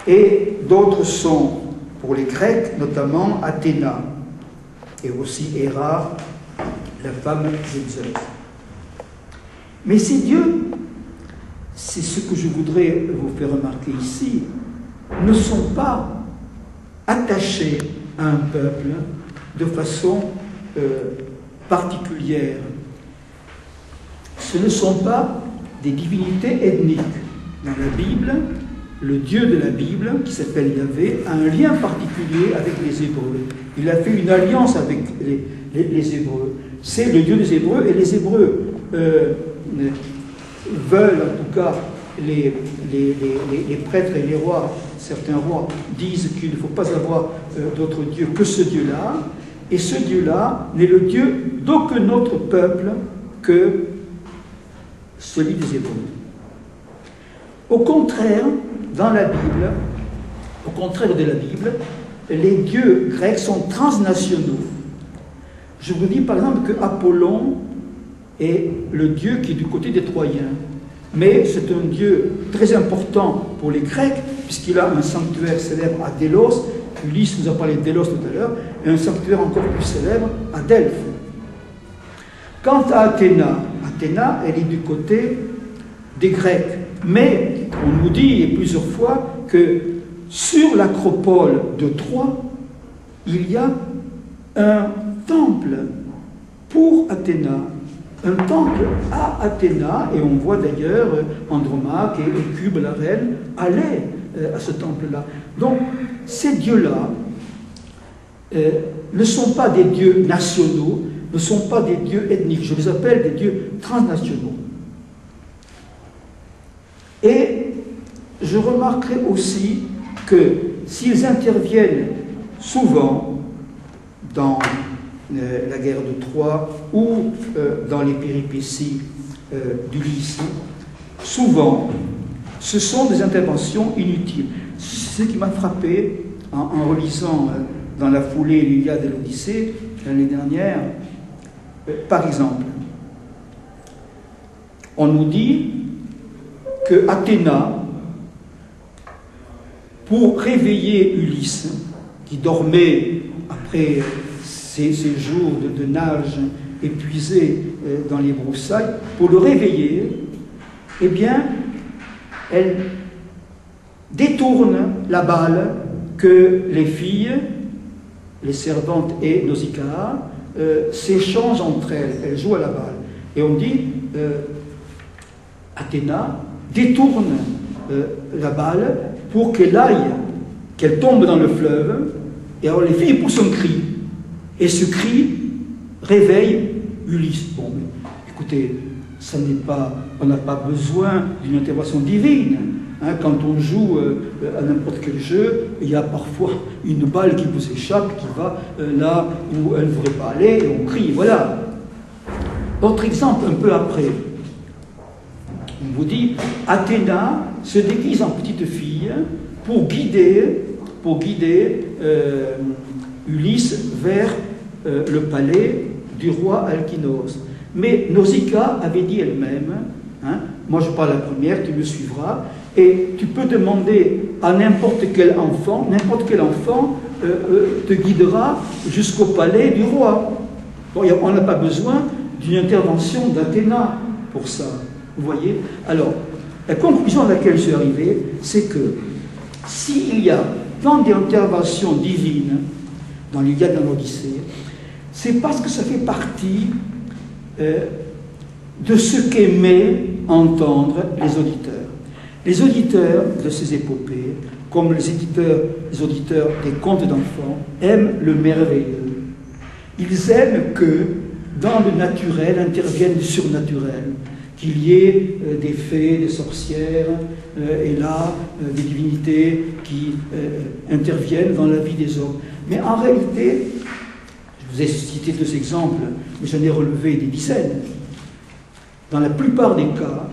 et d'autres sont pour les Grecs, notamment Athéna, et aussi Héra, la femme de Zeus. Mais ces dieux, c'est ce que je voudrais vous faire remarquer ici, ne sont pas attachés à un peuple de façon particulière. Ce ne sont pas des divinités ethniques. Dans la Bible, le Dieu de la Bible, qui s'appelle Yahvé, a un lien particulier avec les Hébreux. Il a fait une alliance avec les Hébreux. C'est le Dieu des Hébreux, et les Hébreux veulent, en tout cas, les prêtres et les rois, certains rois disent qu'il ne faut pas avoir d'autre Dieu que ce Dieu-là, et ce Dieu-là n'est le Dieu d'aucun autre peuple que celui des Hébreux. Au contraire, dans la Bible, au contraire de la Bible, les dieux grecs sont transnationaux. Je vous dis par exemple que Apollon est le dieu qui est du côté des Troyens. Mais c'est un dieu très important pour les Grecs, puisqu'il a un sanctuaire célèbre à Délos. Ulysse nous a parlé de Délos tout à l'heure, et un sanctuaire encore plus célèbre à Delphes. Quant à Athéna, Athéna, elle est du côté des Grecs. Mais on nous dit plusieurs fois que sur l'acropole de Troie, il y a un temple pour Athéna. Un temple à Athéna, et on voit d'ailleurs Andromaque et Cube, la reine, aller à ce temple-là. Donc, ces dieux-là ne sont pas des dieux nationaux, ne sont pas des dieux ethniques, je les appelle des dieux transnationaux. Et je remarquerai aussi que s'ils interviennent souvent dans la guerre de Troie ou dans les péripéties d'Ulysse, souvent, ce sont des interventions inutiles. Ce qui m'a frappé en relisant dans la foulée l'Iliade et l'Odyssée l'année dernière, par exemple, on nous dit que Athéna, pour réveiller Ulysse, qui dormait après ces jours de nage épuisé dans les broussailles, pour le réveiller, eh bien, elle détourne la balle que les filles, les servantes et Nausicaa, s'échangent entre elles. Elles jouent à la balle. Et on dit, Athéna détourne la balle pour qu'elle aille, qu'elle tombe dans le fleuve, et alors les filles poussent un cri. Et ce cri réveille Ulysse. Bon, mais, écoutez, ça n'est pas, on n'a pas besoin d'une intervention divine. Hein, quand on joue à n'importe quel jeu, il y a parfois une balle qui vous échappe, qui va là où elle ne devrait pas aller, et on crie, voilà. Autre exemple, un peu après, on vous dit, Athéna se déguise en petite fille pour guider Ulysse vers le palais du roi Alkinoos. Mais Nausicaa avait dit elle-même, hein, moi je parle la première, tu me suivras, et tu peux demander à n'importe quel enfant te guidera jusqu'au palais du roi. Bon, on n'a pas besoin d'une intervention d'Athéna pour ça, vous voyez. Alors, la conclusion à laquelle je suis arrivé, c'est que s'il y a tant d'interventions divines dans l'Iliade et dans l'Odyssée, c'est parce que ça fait partie de ce qu'aimaient entendre les auditeurs. Les auditeurs de ces épopées, comme les auditeurs des contes d'enfants, aiment le merveilleux. Ils aiment que dans le naturel intervienne le surnaturel, qu'il y ait des fées, des sorcières, et là, des divinités qui interviennent dans la vie des hommes. Mais en réalité, je vous ai cité deux exemples, mais j'en ai relevé des dizaines. dans la plupart des cas,